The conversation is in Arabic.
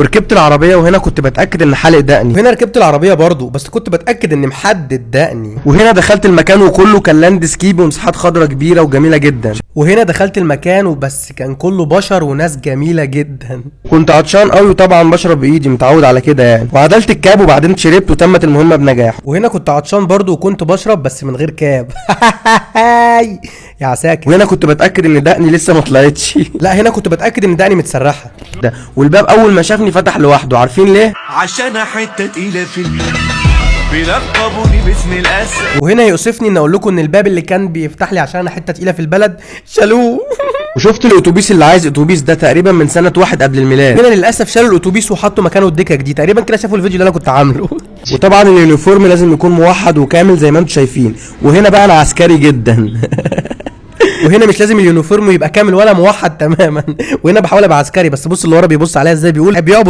وركبت العربيه وهنا كنت بتاكد ان حالق دقني. وهنا ركبت العربيه برضو بس كنت بتاكد ان محدد دقني. وهنا دخلت المكان وكله كان لاند سكيب ومساحات خضراء كبيره وجميله جدا. وهنا دخلت المكان وبس كان كله بشر وناس جميله جدا. كنت عطشان قوي وطبعا بشرب بايدي متعود على كده يعني. وعدلت الكاب وبعدين شربت وتمت المهمه بنجاح. وهنا كنت عطشان برضو وكنت بشرب بس من غير كاب. يا عساكر. وهنا كنت بتاكد ان دقني لسه ما طلعتش. لا هنا كنت بتاكد ان دقني متسرحه. ده والباب اول ما شافني فتح لوحده. عارفين ليه؟ عشان حته تقيله في بيلقبوني باسم الاسد. وهنا يؤسفني ان اقول لكم ان الباب اللي كان بيفتح لي عشان انا حته تقيله في البلد شالوه. وشفت الاتوبيس اللي عايز اتوبيس ده تقريبا من سنه 1 قبل الميلاد. هنا للاسف شالوا الاتوبيس وحطوا مكانه الدكك دي. تقريبا كده شافوا الفيديو اللي انا كنت عامله. وطبعا اليونيفورم لازم يكون موحد وكامل زي ما انتم شايفين. وهنا بقى انا عسكري جدا. وهنا مش لازم اليونيفورم يبقى كامل ولا موحد تماما. وهنا بحاول ابقى عسكري بس بص اللي ورا بيبص عليا ازاي بيقول بيعبد